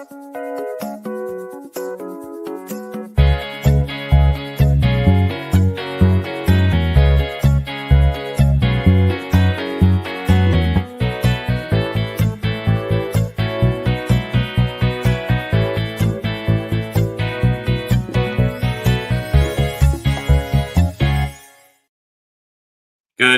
Good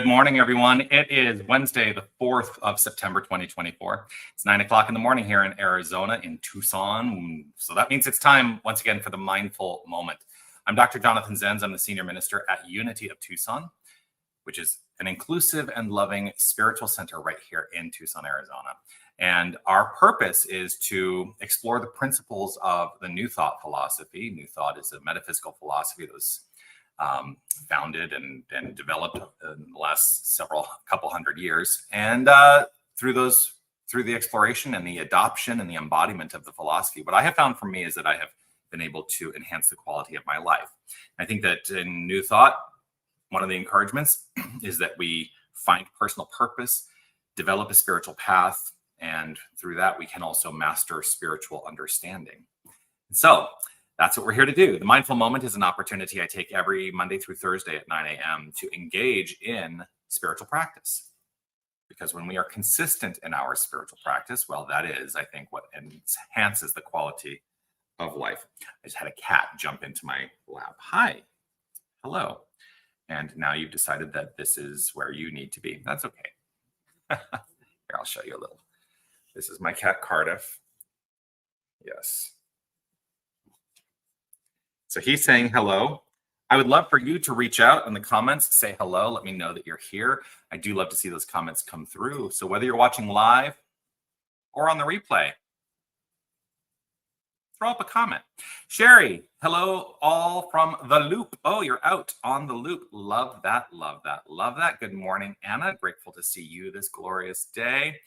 morning, everyone. It is Wednesday, the 4th of September, 2024. It's 9 o'clock in the morning here in Arizona, in Tucson. So that means it's time once again for the Mindful Moment. I'm Dr. Jonathan Zenz. I'm the Senior Minister at Unity of Tucson, which is an inclusive and loving spiritual center right here in Tucson, Arizona. And our purpose is to explore the principles of the New Thought philosophy. New Thought is a metaphysical philosophy that was founded and developed in the last couple hundred years. And through the exploration and the adoption and the embodiment of the philosophy, what I have found for me is that I have been able to enhance the quality of my life. I think that in New Thought, one of the encouragements is that we find personal purpose, develop a spiritual path, and through that, we can also master spiritual understanding. So that's what we're here to do. The Mindful Moment is an opportunity I take every Monday through Thursday at 9 a.m. to engage in spiritual practice. Because when we are consistent in our spiritual practice, well, that is, I think, what enhances the quality of life. I just had a cat jump into my lap. Hi. Hello. And now you've decided that this is where you need to be. That's okay. Here, I'll show you a little. This is my cat, Cardiff. Yes. So he's saying hello. I would love for you to reach out in the comments, say hello, let me know that you're here. I do love to see those comments come through. So whether you're watching live or on the replay, throw up a comment. Sherry, hello all from the Loop. Oh, you're out on the Loop. Love that, love that, love that. Good morning, Anna. Grateful to see you this glorious day.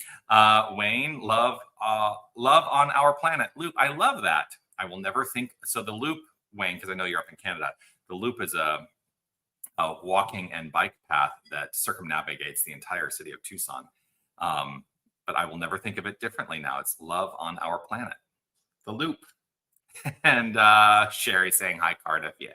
Wayne, love on our planet. Loop, I love that. I will never think, so the Loop, Wayne, because I know you're up in Canada, the Loop is a walking and bike path that circumnavigates the entire city of Tucson. But I will never think of it differently now. It's love on our planet, the Loop. And Sherry saying hi, Cardiff. Yeah.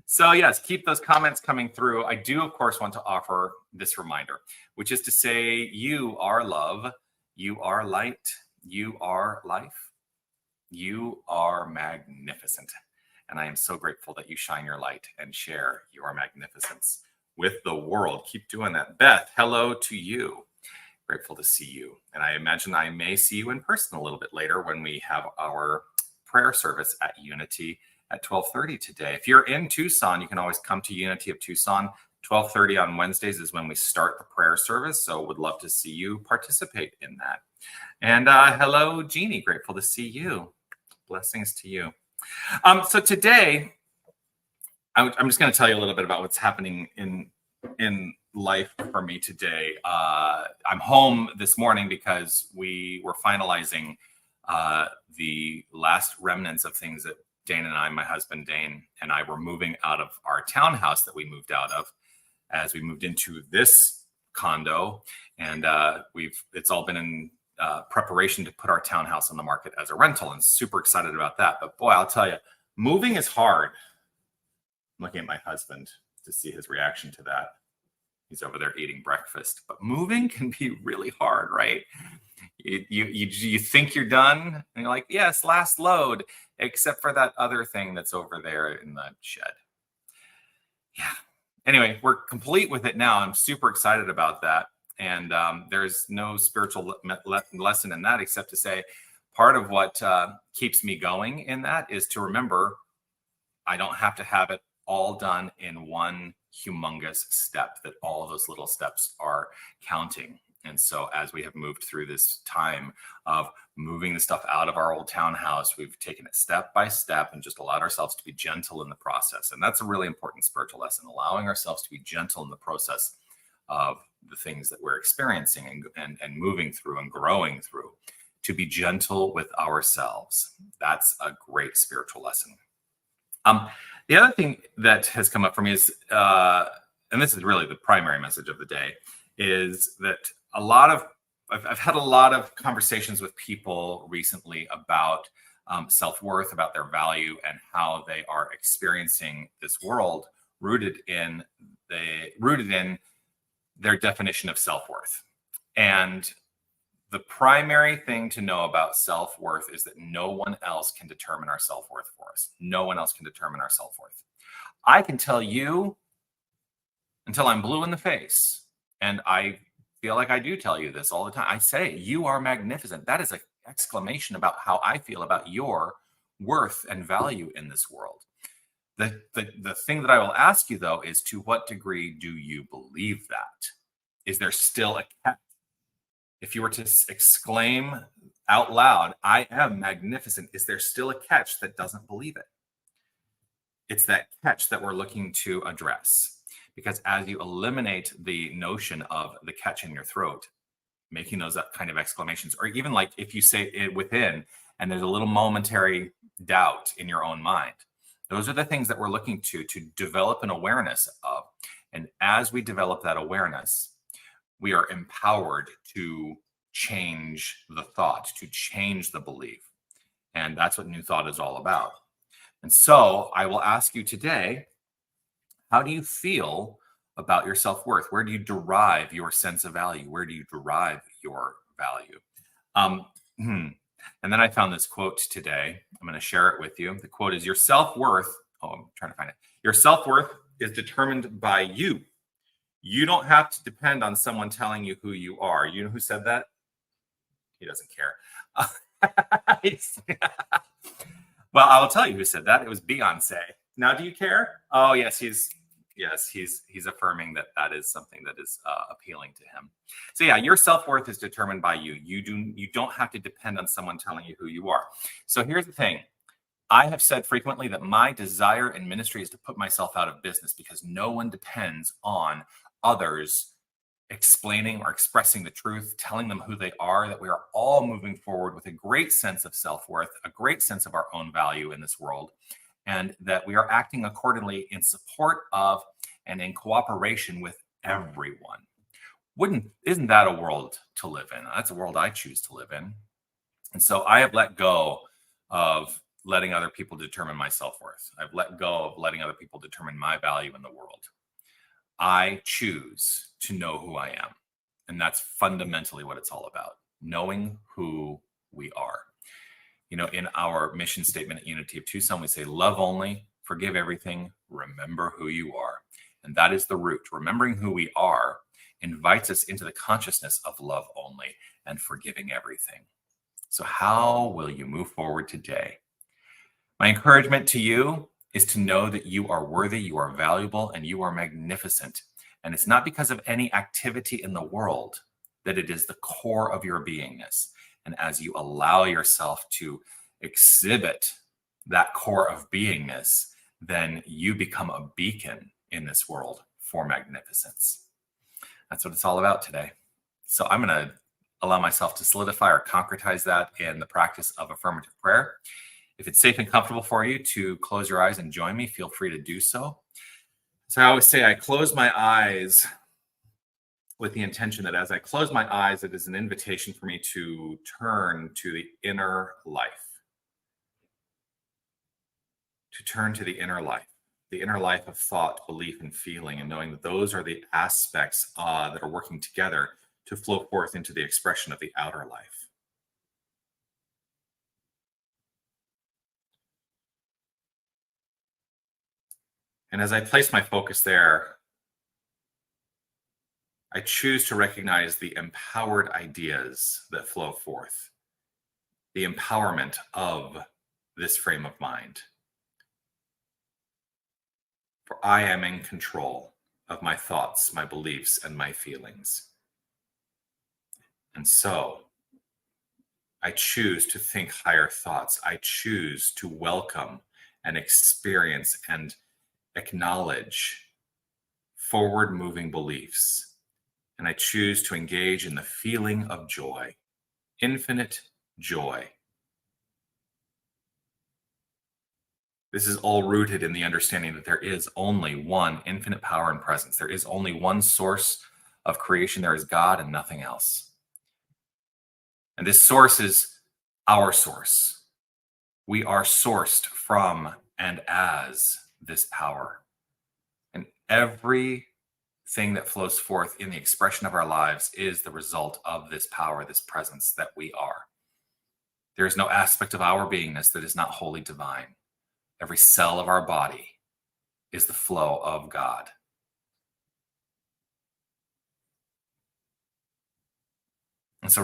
So yes, keep those comments coming through. I do, of course, want to offer this reminder, which is to say, you are love, you are light, you are life, you are magnificent. And I am so grateful that you shine your light and share your magnificence with the world. Keep doing that. Beth, hello to you. Grateful to see you. And I imagine I may see you in person a little bit later when we have our prayer service at Unity at 12:30 today. If you're in Tucson, you can always come to Unity of Tucson. 12:30 on Wednesdays is when we start the prayer service. So would love to see you participate in that. And hello, Jeannie. Grateful to see you. Blessings to you. So today, I'm just going to tell you a little bit about what's happening in life for me today. I'm home this morning because we were finalizing the last remnants of things that Dane and I, my husband Dane, and I were moving out of our townhouse that we moved out of as we moved into this condo. And it's all been in preparation to put our townhouse on the market as a rental, and super excited about that. But boy, I'll tell you, moving is hard. I'm looking at my husband to see his reaction to that. He's over there eating breakfast, but moving can be really hard, right? You think you're done and you're like, yes, last load, except for that other thing that's over there in the shed. Yeah. Anyway, we're complete with it now. I'm super excited about that. And there's no spiritual lesson in that, except to say part of what keeps me going in that is to remember I don't have to have it all done in one humongous step, that all of those little steps are counting. And so as we have moved through this time of moving the stuff out of our old townhouse, we've taken it step by step and just allowed ourselves to be gentle in the process. And that's a really important spiritual lesson, allowing ourselves to be gentle in the process of the things that we're experiencing and moving through and growing through, to be gentle with ourselves. That's a great spiritual lesson. The other thing that has come up for me is, and this is really the primary message of the day, is that a lot of I've had a lot of conversations with people recently about self-worth, about their value, and how they are experiencing this world rooted in rooted in their definition of self-worth. And the primary thing to know about self-worth is that no one else can determine our self-worth for us. No one else can determine our self-worth. I can tell you until I'm blue in the face, and I feel like I do tell you this all the time. I say, you are magnificent. That is an exclamation about how I feel about your worth and value in this world. The thing that I will ask you, though, is to what degree do you believe that? Is there still a catch? If you were to exclaim out loud, I am magnificent, is there still a catch that doesn't believe it? It's that catch that we're looking to address. Because as you eliminate the notion of the catch in your throat, making those kind of exclamations, or even like if you say it within and there's a little momentary doubt in your own mind, those are the things that we're looking to develop an awareness of. And as we develop that awareness, we are empowered to change the thought, to change the belief. And that's what New Thought is all about. And so I will ask you today, how do you feel about your self-worth? Where do you derive your sense of value? Where do you derive your value? And then I found this quote today. I'm going to share it with you. The quote is, your self-worth, I'm trying to find it. Your self-worth is determined by you. You don't have to depend on someone telling you who you are. You know who said that? He doesn't care. Well, I will tell you who said that. It was Beyonce. Now, do you care? Oh, yes, he's affirming that is something that is appealing to him. So yeah, your self-worth is determined by you. You don't have to depend on someone telling you who you are. So here's the thing. I have said frequently that my desire in ministry is to put myself out of business because no one depends on others explaining or expressing the truth, telling them who they are, that we are all moving forward with a great sense of self-worth, a great sense of our own value in this world, and that we are acting accordingly in support of and in cooperation with everyone. Isn't that a world to live in? That's a world I choose to live in. And so I have let go of letting other people determine my self-worth. I've let go of letting other people determine my value in the world. I choose to know who I am. And that's fundamentally what it's all about, knowing who we are. You know, in our mission statement at Unity of Tucson, we say, love only, forgive everything, remember who you are. And that is the root. Remembering who we are invites us into the consciousness of love only and forgiving everything. So how will you move forward today? My encouragement to you is to know that you are worthy, you are valuable, and you are magnificent. And it's not because of any activity in the world that it is the core of your beingness. And as you allow yourself to exhibit that core of beingness, then you become a beacon in this world for magnificence. That's what it's all about today. So I'm going to allow myself to solidify or concretize that in the practice of affirmative prayer. If it's safe and comfortable for you to close your eyes and join me, feel free to do so. So I always say I close my eyes with the intention that as I close my eyes, it is an invitation for me to turn to the inner life. To turn to the inner life of thought, belief, and feeling, and knowing that those are the aspects that are working together to flow forth into the expression of the outer life. And as I place my focus there, I choose to recognize the empowered ideas that flow forth, the empowerment of this frame of mind. For I am in control of my thoughts, my beliefs, and my feelings. And so I choose to think higher thoughts. I choose to welcome and experience and acknowledge forward-moving beliefs. And I choose to engage in the feeling of joy, infinite joy. This is all rooted in the understanding that there is only one infinite power and presence. There is only one source of creation. There is God and nothing else. And this source is our source. We are sourced from and as this power. And everything that flows forth in the expression of our lives is the result of this power, this presence that we are. There is no aspect of our beingness that is not wholly divine. Every cell of our body is the flow of God. And so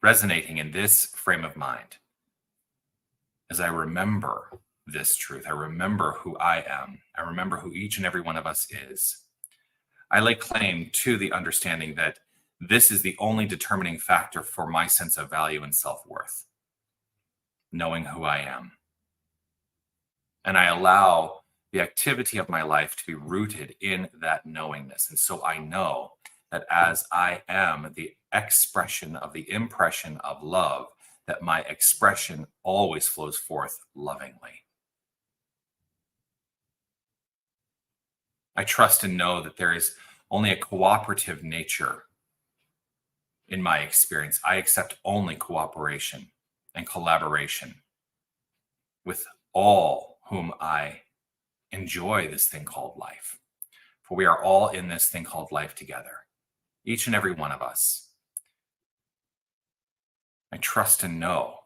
resonating in this frame of mind, as I remember this truth, I remember who I am, I remember who each and every one of us is, I lay claim to the understanding that this is the only determining factor for my sense of value and self-worth, knowing who I am. And I allow the activity of my life to be rooted in that knowingness. And so I know that as I am the expression of the impression of love, that my expression always flows forth lovingly. I trust and know that there is only a cooperative nature in my experience. I accept only cooperation and collaboration with all whom I enjoy this thing called life. For we are all in this thing called life together, each and every one of us. I trust and know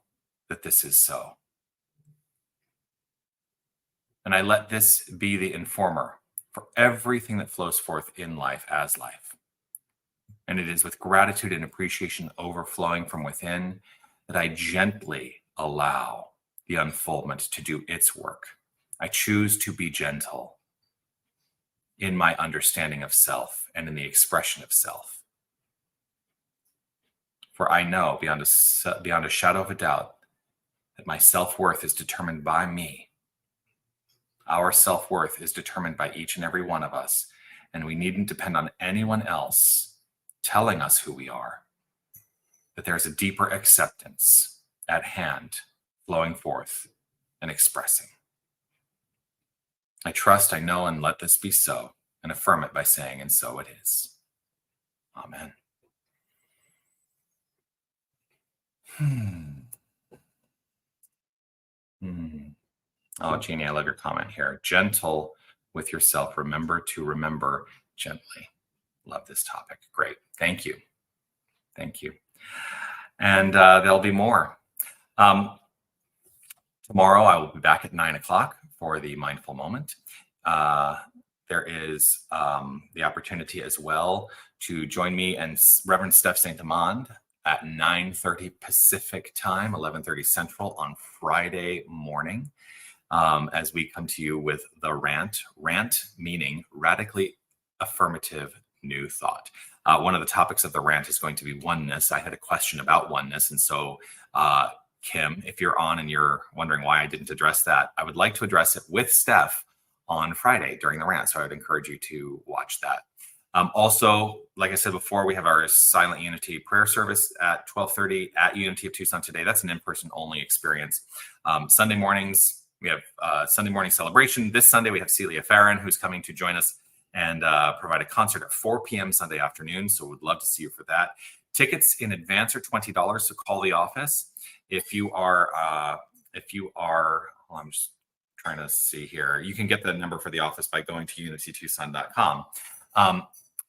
that this is so. And I let this be the informer for everything that flows forth in life as life. And it is with gratitude and appreciation overflowing from within that I gently allow the unfoldment to do its work. I choose to be gentle in my understanding of self and in the expression of self. For I know beyond a shadow of a doubt that my self-worth is determined by me. Our self-worth is determined by each and every one of us, and we needn't depend on anyone else telling us who we are. But there's a deeper acceptance at hand, flowing forth and expressing. I trust, I know, and let this be so, and affirm it by saying, and so it is. Amen. Oh, Jeannie, I love your comment here. Gentle with yourself. Remember to remember gently. Love this topic. Great. Thank you. Thank you. And there'll be more. Tomorrow, I will be back at 9 o'clock for the mindful moment. There is the opportunity as well to join me and Reverend Steph St. Amand at 9:30 Pacific time, 11:30 Central on Friday morning, as we come to you with the rant. Rant meaning radically affirmative new thought. One of the topics of the rant is going to be oneness. I had a question about oneness, and so Kim, if you're on and you're wondering why I didn't address that, I would like to address it with Steph on Friday during the rant. So I would encourage you to watch that. Also, like I said before, we have our Silent Unity prayer service at 12:30 at Unity of Tucson today. That's an in-person only experience. Sunday mornings, we have Sunday morning celebration. This Sunday, we have Celia Farron, who's coming to join us and provide a concert at 4 p.m. Sunday afternoon. So we'd love to see you for that. Tickets in advance are $20, so call the office. If you are, well, I'm just trying to see here. You can get the number for the office by going to unitytucson.com.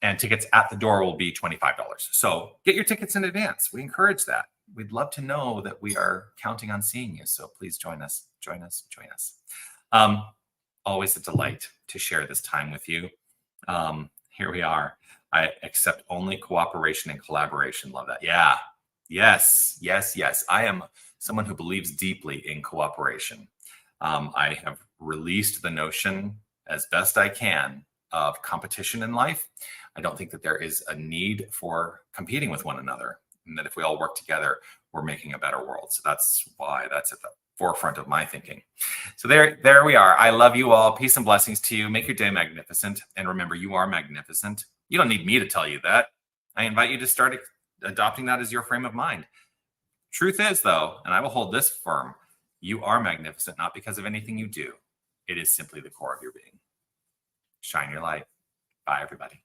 And tickets at the door will be $25. So get your tickets in advance. We encourage that. We'd love to know that we are counting on seeing you. So please join us, join us, join us. Always a delight to share this time with you. Here we are. I accept only cooperation and collaboration. Love that. Yeah. Yes, yes, yes. I am someone who believes deeply in cooperation. I have released the notion as best I can of competition in life. I don't think that there is a need for competing with one another, and that if we all work together, we're making a better world. So that's why that's at the forefront of my thinking. So there we are. I love you all. Peace and blessings to you. Make your day magnificent. And remember, you are magnificent. You don't need me to tell you that. I invite you to start adopting that as your frame of mind. Truth is, though, and I will hold this firm, you are magnificent, not because of anything you do. It is simply the core of your being. Shine your light. Bye, everybody.